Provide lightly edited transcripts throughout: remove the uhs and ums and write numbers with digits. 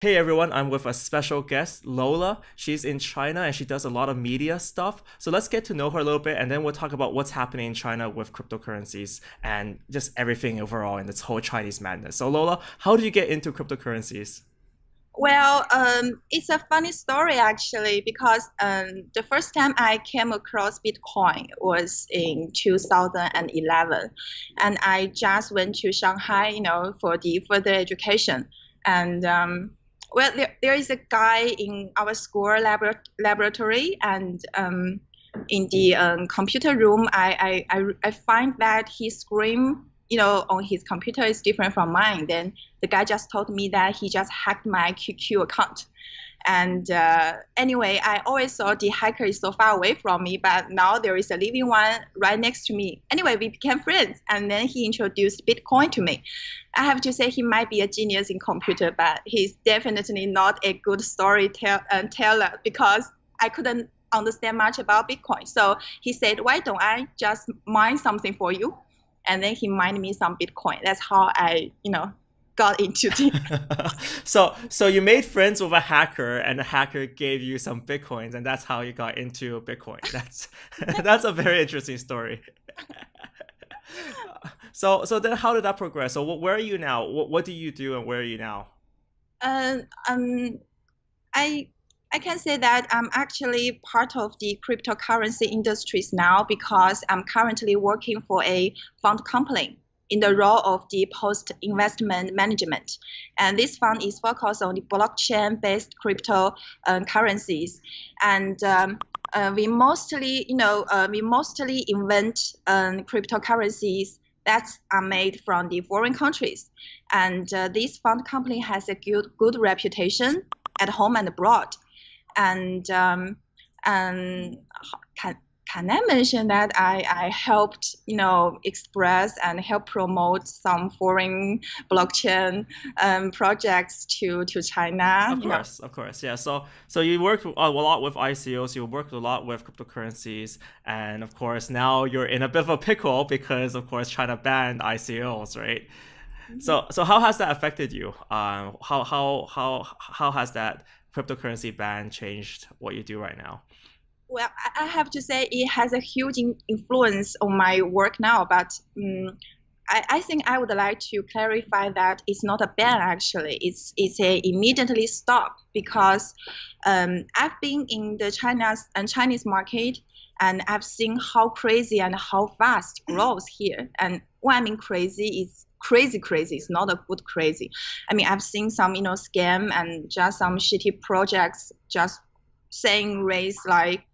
Hey everyone, I'm with a special guest, Lola. She's in China and she does a lot of media stuff. So let's get to know her a little bit and then we'll talk about what's happening in China with cryptocurrencies and just everything overall in this whole Chinese madness. So Lola, how did you get into cryptocurrencies? Well, it's a funny story actually because the first time I came across Bitcoin was in 2011, and I just went to Shanghai, for the further education. And well, there is a guy in our school laboratory, and in the computer room, I find that his screen, on his computer is different from mine. Then the guy just told me that he just hacked my QQ account. And anyway, I always thought the hacker is so far away from me, but now there is a living one right next to me. Anyway, we became friends, and then he introduced Bitcoin to me. I have to say he might be a genius in computer, but he's definitely not a good storyteller because I couldn't understand much about Bitcoin. So he said, "Why don't I just mine something for you?" And then he mined me some Bitcoin. That's how I, got into the. So you made friends with a hacker and the hacker gave you some Bitcoins and that's how you got into Bitcoin. That's that's a very interesting story. So then how did that progress? So where are you now? What do you do and where are you now? Uh, um, I I can say that I'm actually part of the cryptocurrency industries now because I'm currently working for a fund company in the role of the post-investment management. And this fund is focused on the blockchain-based crypto currencies. And we mostly invent cryptocurrencies that are made from the foreign countries. And this fund company has a good reputation at home and abroad. And and can can I mention that I helped express and help promote some foreign blockchain projects to China. Of course, yeah. So you worked a lot with ICOs, you worked a lot with cryptocurrencies, and of course now you're in a bit of a pickle because of course China banned ICOs, right? So how has that affected you? How has that cryptocurrency ban changed what you do right now? Well, I have to say it has a huge influence on my work now, but I think I would like to clarify that it's not a ban actually. It's a immediately stop because I've been in the Chinese market and I've seen how crazy and how fast growth here. And what I mean crazy is crazy crazy. It's not a good crazy. I mean I've seen some scam and just some shitty projects just saying raise like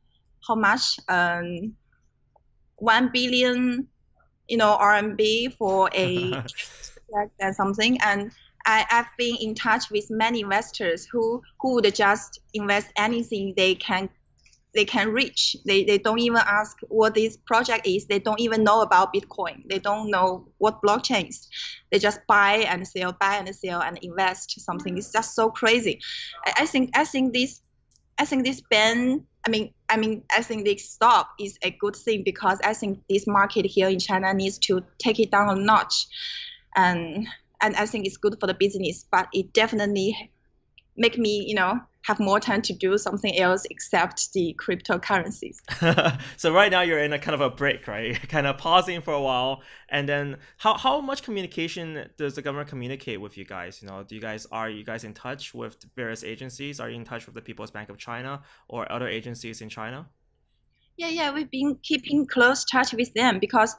how much 1 billion RMB for a project and something. And I've been in touch with many investors who would just invest anything they can reach. They don't even ask what this project is. They don't even know about Bitcoin. They don't know what blockchain is. They just buy and sell and invest something. It's just so crazy. I think this ban. I think this stop is a good thing because I think this market here in China needs to take it down a notch, and I think it's good for the business. But it definitely make me, have more time to do something else except the cryptocurrencies. So right now you're in a kind of a break, right? Kind of pausing for a while, and then how much communication does the government communicate with you guys? Are you guys in touch with various agencies? Are you in touch with the People's Bank of China or other agencies in China? Yeah, yeah, we've been keeping close touch with them because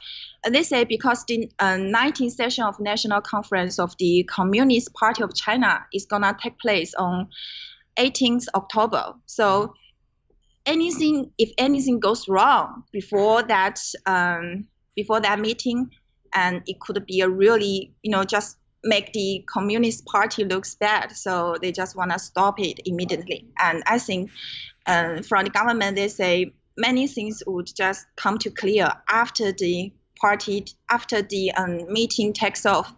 they say because the 19th session of National Conference of the Communist Party of China is gonna take place on 18th October. Mhm. So if anything goes wrong before that meeting, and it could be a really just make the Communist Party looks bad. So they just want to stop it immediately. And I think from the government, they say many things would just come to clear after the meeting takes off,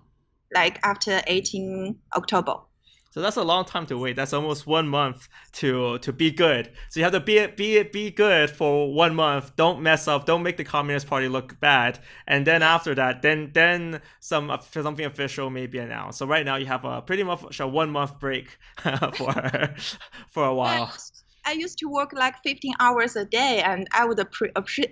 like after 18 October. So that's a long time to wait. That's almost 1 month to be good. So you have to be good for 1 month. Don't mess up. Don't make the Communist Party look bad. And then Yeah. after that, then something official may be announced. So right now you have a pretty much a 1 month break for for a Yeah, while. I used to work like 15 hours a day, and I would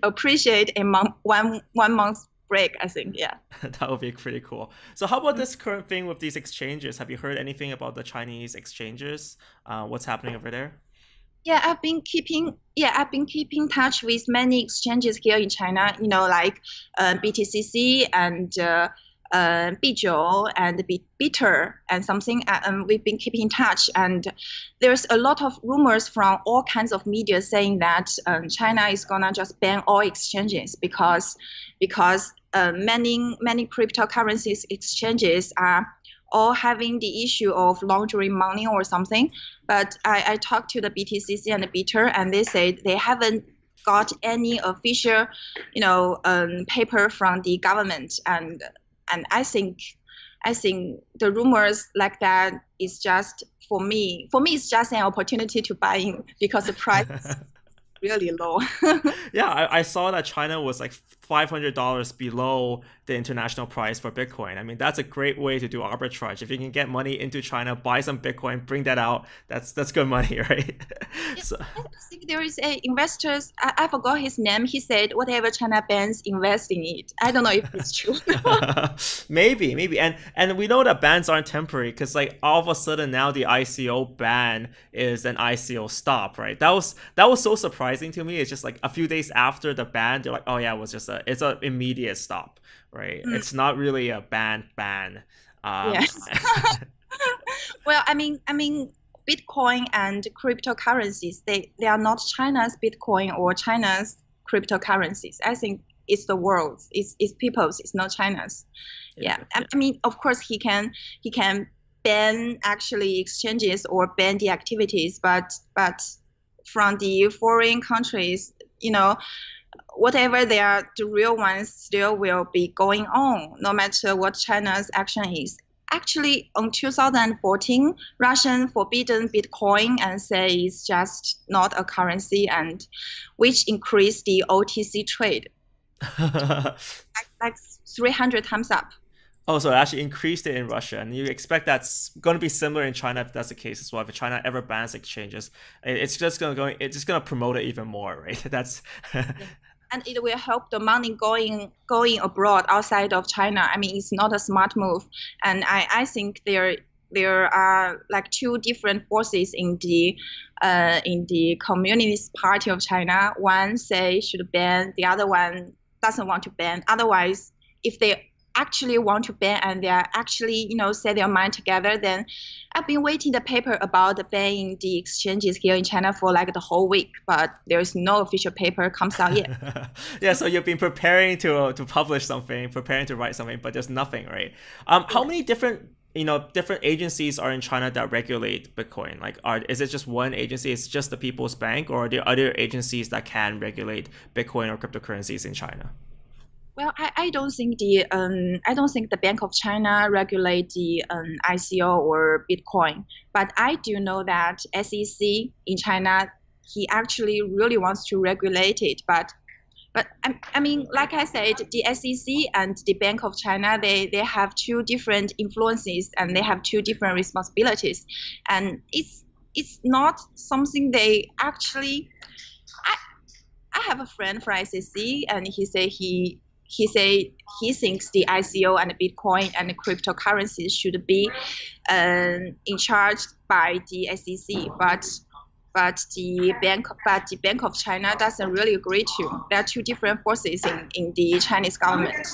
appreciate a month, one month break, I think. Yeah. That would be pretty cool. So how about this current thing with these exchanges? Have you heard anything about the Chinese exchanges? What's happening over there? I've been keeping touch with many exchanges here in China, like BTCC and Bijou and Bitter and something. We've been keeping in touch, and there's a lot of rumors from all kinds of media saying that China is gonna just ban all exchanges because many cryptocurrencies exchanges are all having the issue of laundering money or something. But I talked to the BTCC and the Bitter, and they said they haven't got any official, paper from the government. And I think the rumors like that is just for me. For me, it's just an opportunity to buy in because the price is really low. Yeah, I saw that China was like $500 below the international price for Bitcoin. I mean, that's a great way to do arbitrage. If you can get money into China, buy some Bitcoin, bring that out, that's good money, right? Yeah, So I think there is a investors. I forgot his name. He said whatever China bans, invest in it. I don't know if it's true. maybe, and we know that bans aren't temporary because like all of a sudden now the ICO ban is an ICO stop, right? That was so surprising to me. It's just like a few days after the ban, they're like, oh yeah, it's an immediate stop, right? Mm, It's not really a ban. Um, yes. Well, I mean, Bitcoin and cryptocurrencies, they are not China's Bitcoin or China's cryptocurrencies. I think it's the world's, it's people's, it's not China's. Yeah. I yeah. I mean, of course he can ban actually exchanges or ban the activities, but from the foreign countries, whatever they are, the real ones still will be going on, no matter what China's action is. Actually, in 2014, Russian forbidden Bitcoin and say it's just not a currency, and which increased the OTC trade like 300 times up. Oh, so it actually increased it in Russia, and you expect that's going to be similar in China if that's the case as well. If China ever bans exchanges, it's just going to promote it even more, right? That's Yeah. And it will help the money going abroad outside of China. I mean, it's not a smart move, and I think there are like two different forces in the Communist Party of China. One say should ban, the other one doesn't want to ban. Otherwise, if they actually want to ban and they are actually set their mind together, then I've been waiting the paper about the banning the exchanges here in China for like the whole week, but there's no official paper comes out yet. yeah. So you've been preparing to publish something, preparing to write something, but there's nothing, right? How many different agencies are in China that regulate Bitcoin? Like, is it just one agency? It's just the People's Bank, or are there other agencies that can regulate Bitcoin or cryptocurrencies in China? Well, I don't think the Bank of China regulate the ICO or Bitcoin, but I do know that SEC in China, he actually really wants to regulate it. But I mean, like I said, the SEC and the Bank of China, they have two different influences and they have two different responsibilities, and it's not something they actually. I I have a friend from SEC, and he say he thinks the ICO and Bitcoin and cryptocurrencies should be in charge by the SEC, but the Bank of China doesn't really agree to. There are two different forces in the Chinese government.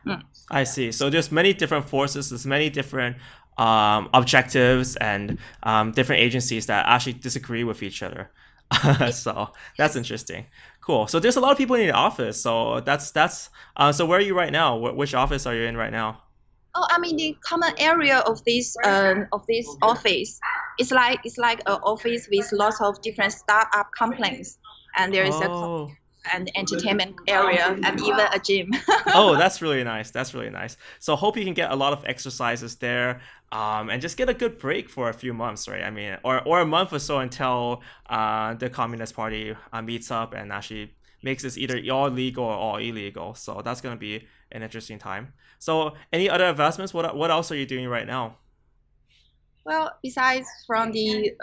Mm. I see. So there's many different forces, there's many different objectives, and different agencies that actually disagree with each other. So that's interesting. Cool. So there's a lot of people in the office. So that's. So where are you right now? Which office are you in right now? Oh, I mean the common area of this office. It's like an office with lots of different startup companies, and there is a Oh. and entertainment area and even a gym. Oh, that's really nice. That's really nice. So hope you can get a lot of exercises there, and just get a good break for a few months, right? I mean, or a month or so until the Communist Party meets up and actually makes this either all legal or all illegal. So that's gonna be an interesting time. So any other investments? What else are you doing right now? Well, besides from the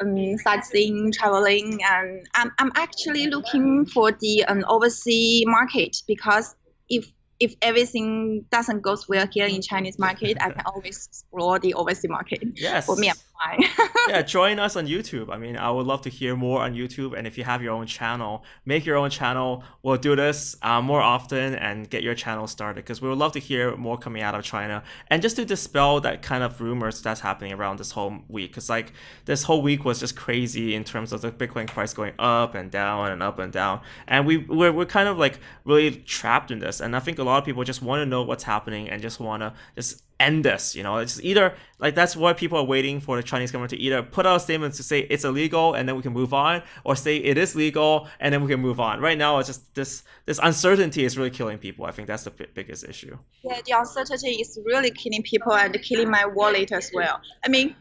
sightseeing, traveling, and I'm actually looking for the overseas market because if if everything doesn't goes well here in Chinese market, I can always explore the overseas market. For me, I'm Yes. fine. Yeah, join us on YouTube. I mean, I would love to hear more on YouTube. And if you have your own channel, make your own channel. We'll do this more often and get your channel started because we would love to hear more coming out of China and just to dispel that kind of rumors that's happening around this whole week. Because like this whole week was just crazy in terms of the Bitcoin price going up and down and up and down, and we're kind of like really trapped in this. And I think a lot of people just want to know what's happening and just want to just end this. It's either like that's what people are waiting for the Chinese government to either put out a statement to say it's illegal and then we can move on, or say it is legal and then we can move on. Right now, it's just this uncertainty is really killing people. I think that's the biggest issue. Yeah, the uncertainty is really killing people and killing my wallet as well. I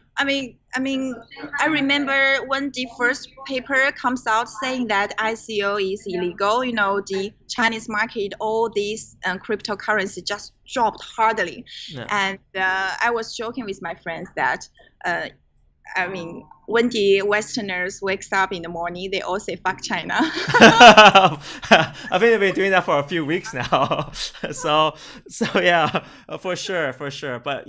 remember when the first paper comes out saying that ICO is illegal. The Chinese market, all these cryptocurrency just dropped hardly, Yeah. and I was joking with my friends that. Uh, when the Westerners wakes up in the morning, they all say "fuck China." I think they've been doing that for a few weeks now. So yeah, for sure, for sure. But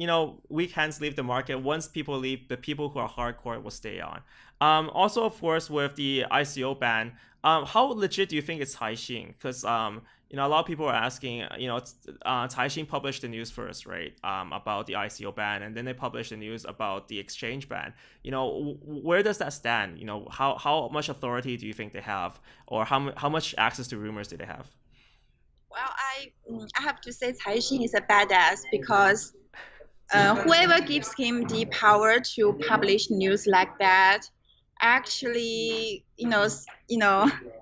weak hands leave the market. Once people leave, the people who are hardcore will stay on. Also, of course, with the ICO ban, how legit do you think it's Taixing? Because a lot of people are asking. Taixing published the news first, right? About the ICO ban, and then they published the news about the exchange ban. Where does that stand? How much authority do you think they have, or how much access to rumors do they have? Well, I have to say Cai Xin is a badass because whoever gives him the power to publish news like that actually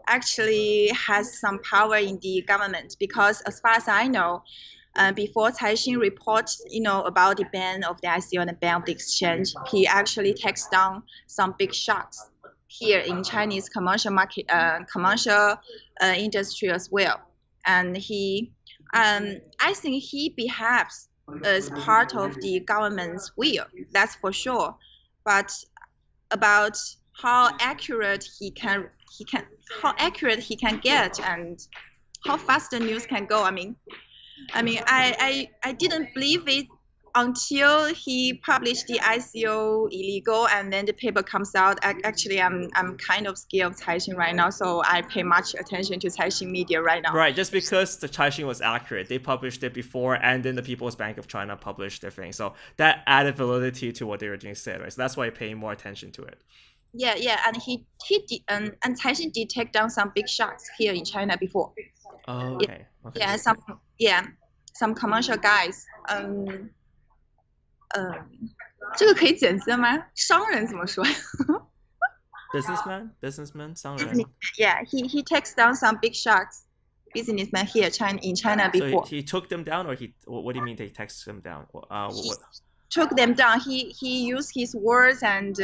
actually has some power in the government, because as far as I know, before Caixin reports about the ban of the ICO and the ban of the exchange, he actually takes down some big sharks here in Chinese commercial market, commercial industry as well. And I think he behaves as part of the government's will. That's for sure. But about how accurate he can get and how fast the news can go. I didn't believe it until he published the ICO illegal, and then the paper comes out. Actually, I'm kind of scared of Caixin right now, so I pay much attention to Caixin media right now. Right, just because the Caixin was accurate, they published it before, and then the People's Bank of China published their thing. So that added validity to what they originally said, right? So that's why I pay more attention to it. Yeah, and he did, and Caixin did take down some big sharks here in China before. Oh, okay. Okay. Some commercial guys. 这个可以剪辑吗？商人怎么说 businessman, 商人。？Yeah, he takes down some big sharks, businessmen here in China before. So he took them down, or what do you mean they text them down? He took them down. He used his words and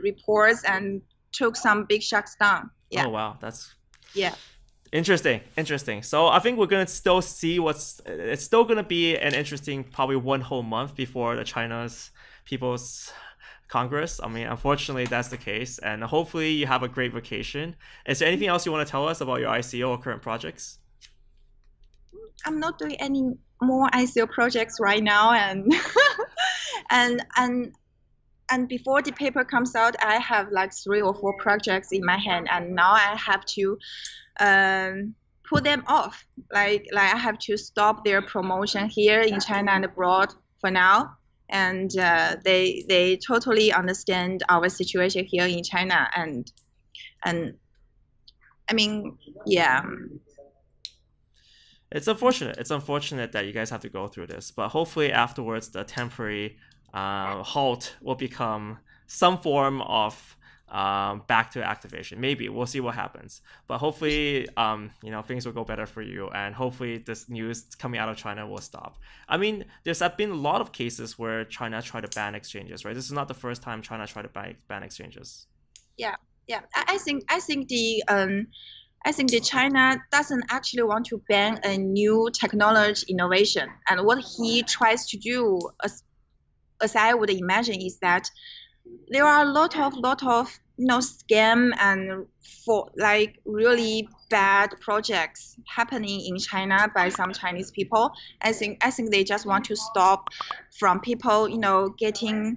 reports and took some big sharks down. Yeah. Oh wow, that's yeah. Interesting. So I think we're gonna still see it's still gonna be an interesting probably one whole month before the China's People's Congress. I mean, unfortunately, that's the case, and hopefully you have a great vacation. Is there anything else you want to tell us about your ICO or current projects? I'm not doing any more ICO projects right now, and and before the paper comes out, I have like 3 or 4 projects in my hand, and now I have to put them off. Like I have to stop their promotion here in China and abroad for now. And they totally understand our situation here in China, and I mean, yeah. It's unfortunate that you guys have to go through this, but hopefully afterwards the temporary halt will become some form of back to activation. Maybe we'll see what happens, but hopefully, things will go better for you, and hopefully this news coming out of China will stop. I mean, there's been a lot of cases where China tried to ban exchanges, right? This is not the first time China tried to ban exchanges. Yeah, yeah. I think the China doesn't actually want to ban a new technology innovation, and what he tries to do, as I would imagine, is that there are a lot of scam and for like really bad projects happening in China by some Chinese people. I think they just want to stop from people getting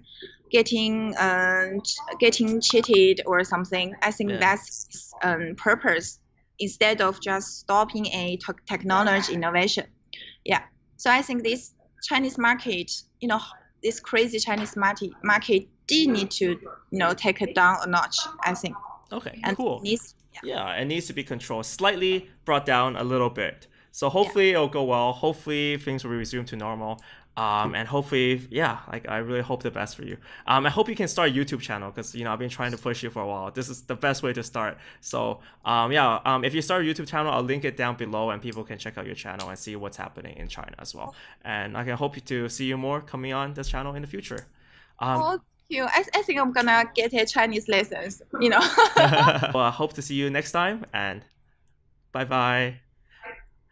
cheated or something. I think Yeah. that's purpose instead of just stopping a technology innovation. Yeah. So I think this Chinese market, this crazy Chinese market did need to, take it down a notch, I think. Okay, And cool. this, Yeah, it needs to be controlled, slightly brought down a little bit. So yeah. hopefully it'll go well. Hopefully things will resume to normal. And hopefully, yeah, like I really hope the best for you. I hope you can start a YouTube channel because I've been trying to push you for a while. This is the best way to start. So if you start a YouTube channel, I'll link it down below, and people can check out your channel and see what's happening in China as well. And I can hope to see you more coming on this channel in the future. Um, Oh, you. I think I'm gonna get a Chinese lessons. well, I hope to see you next time, and bye bye.